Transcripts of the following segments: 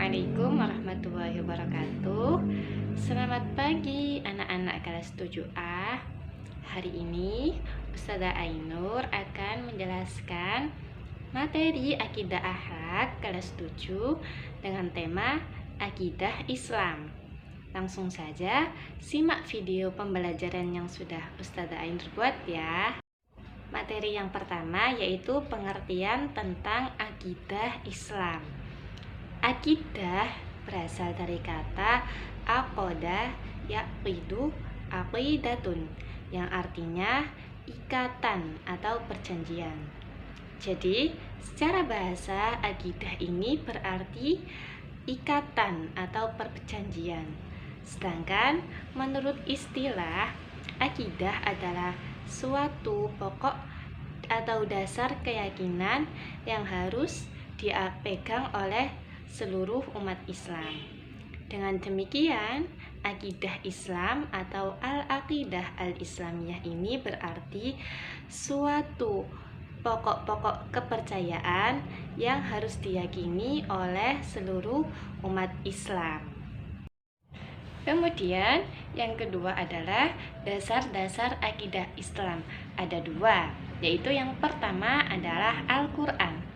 Assalamualaikum warahmatullahi wabarakatuh. Selamat pagi anak-anak kelas 7A. Hari ini Ustazah Ainur akan menjelaskan materi akidah akhlak kelas 7 dengan tema akidah Islam. Langsung saja simak video pembelajaran yang sudah Ustazah Ainur buat ya. Materi yang pertama yaitu pengertian tentang akidah Islam. Akidah berasal dari kata aqodah yaqidu aqidatun, yang artinya ikatan atau perjanjian. Jadi, secara bahasa akidah ini berarti ikatan atau perjanjian. Sedangkan menurut istilah, akidah adalah suatu pokok atau dasar keyakinan yang harus dipegang oleh seluruh umat Islam. Dengan demikian, akidah Islam atau al-aqidah al-islamiyah ini berarti suatu pokok-pokok kepercayaan yang harus diyakini oleh seluruh umat Islam. Kemudian yang kedua adalah dasar-dasar akidah Islam. Ada dua, yaitu yang pertama adalah Al-Quran.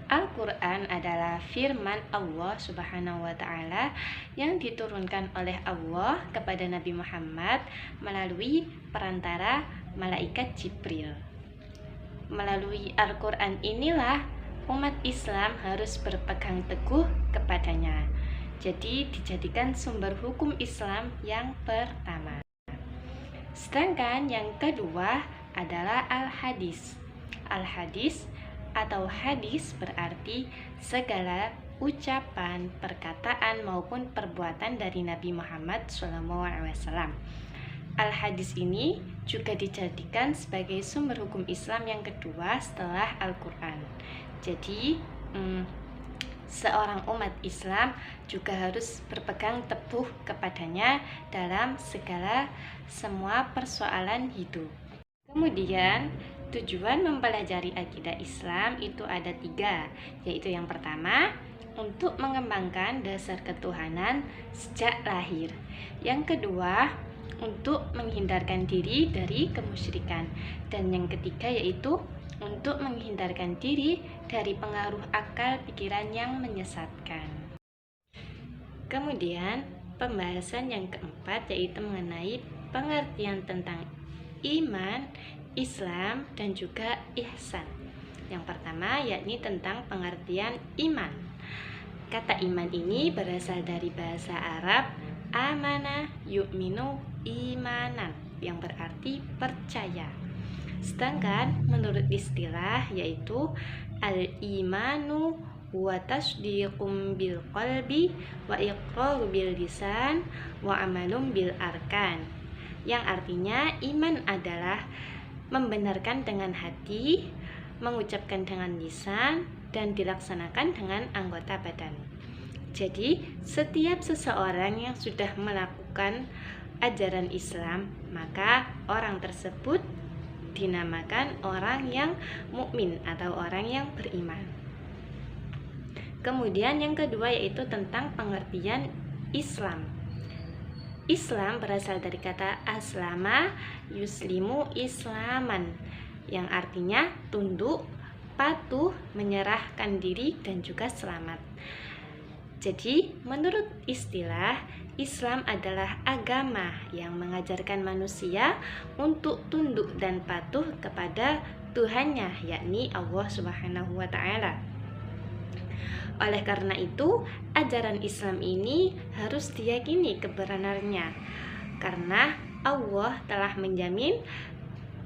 Al-Quran adalah firman Allah Subhanahu wa Ta'ala yang diturunkan oleh Allah kepada Nabi Muhammad melalui perantara malaikat Jibril. Melalui Al-Quran inilah umat Islam harus berpegang teguh kepadanya. Jadi dijadikan sumber hukum Islam yang pertama. Sedangkan yang kedua adalah Al-Hadis. Al-Hadis atau hadis berarti segala ucapan, perkataan maupun perbuatan dari Nabi Muhammad SAW. Al-hadis ini juga dijadikan sebagai sumber hukum Islam yang kedua setelah Al-Quran. Jadi seorang umat Islam juga harus berpegang teguh kepadanya dalam semua persoalan hidup. Kemudian tujuan mempelajari akidah Islam itu ada 3, yaitu yang pertama untuk mengembangkan dasar ketuhanan sejak lahir. Yang kedua untuk menghindarkan diri dari kemusyrikan. Dan yang ketiga yaitu untuk menghindarkan diri dari pengaruh akal pikiran yang menyesatkan. Kemudian pembahasan yang keempat yaitu mengenai pengertian tentang iman, Islam, dan juga ihsan. Yang pertama yakni tentang pengertian iman. Kata iman ini berasal dari bahasa Arab amana yu'minu imanan, yang berarti percaya. Sedangkan menurut istilah yaitu al-imanu wa tasdiqum bil qalbi wa iqraru bil lisan wa amalum bil arkan, yang artinya iman adalah membenarkan dengan hati, mengucapkan dengan lisan, dan dilaksanakan dengan anggota badan. Jadi, setiap seseorang yang sudah melakukan ajaran Islam, maka orang tersebut dinamakan orang yang mukmin atau orang yang beriman. Kemudian yang kedua yaitu tentang pengertian Islam. Islam berasal dari kata aslama yuslimu islaman, yang artinya tunduk, patuh, menyerahkan diri, dan juga selamat. Jadi menurut istilah, Islam adalah agama yang mengajarkan manusia untuk tunduk dan patuh kepada Tuhannya, yakni Allah Subhanahu wa Ta'ala. Oleh karena itu, ajaran Islam ini harus diyakini kebenarannya, karena Allah telah menjamin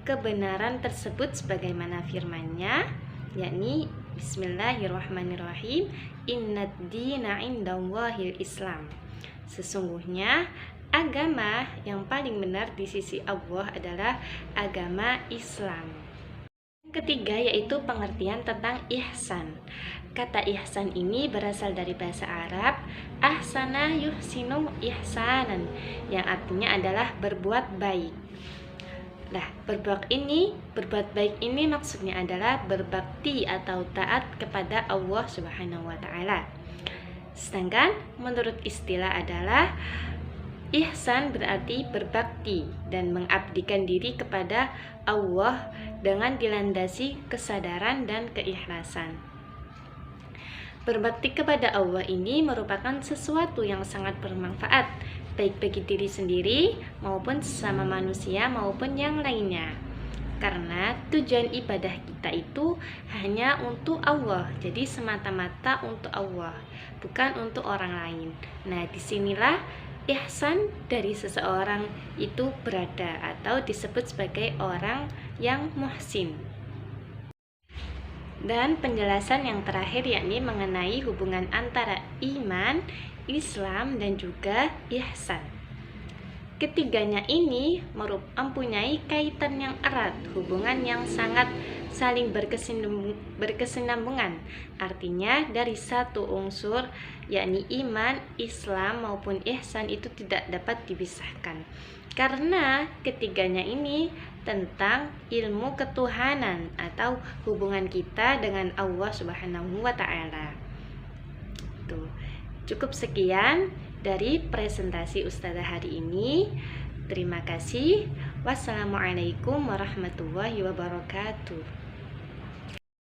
kebenaran tersebut sebagaimana firman-Nya, yakni Bismillahirrahmanirrahim, innad dina indallahil Islam. Sesungguhnya agama yang paling benar di sisi Allah adalah agama Islam. Ketiga yaitu pengertian tentang ihsan. Kata ihsan ini berasal dari bahasa Arab ahsana yuhsinu ihsanan, yang artinya adalah berbuat baik. Nah, berbuat baik ini maksudnya adalah berbakti atau taat kepada Allah Subhanahu wa Ta'ala. Sedangkan menurut istilah adalah ihsan berarti berbakti dan mengabdikan diri kepada Allah dengan dilandasi kesadaran dan keikhlasan. Berbakti kepada Allah ini merupakan sesuatu yang sangat bermanfaat, baik bagi diri sendiri maupun sesama manusia maupun yang lainnya. Karena tujuan ibadah kita itu hanya untuk Allah, jadi semata-mata untuk Allah, bukan untuk orang lain. Nah, disinilah ihsan dari seseorang itu berada atau disebut sebagai orang yang muhsin. Dan penjelasan yang terakhir yakni mengenai hubungan antara iman, Islam, dan juga ihsan. Ketiganya ini mempunyai kaitan yang erat, hubungan yang sangat saling berkesinambungan. Artinya dari satu unsur yakni iman, Islam maupun ihsan itu tidak dapat dipisahkan. Karena ketiganya ini tentang ilmu ketuhanan atau hubungan kita dengan Allah Subhanahu wa taala. Tuh. Cukup sekian dari presentasi Ustazah hari ini. Terima kasih. Wassalamualaikum warahmatullahi wabarakatuh.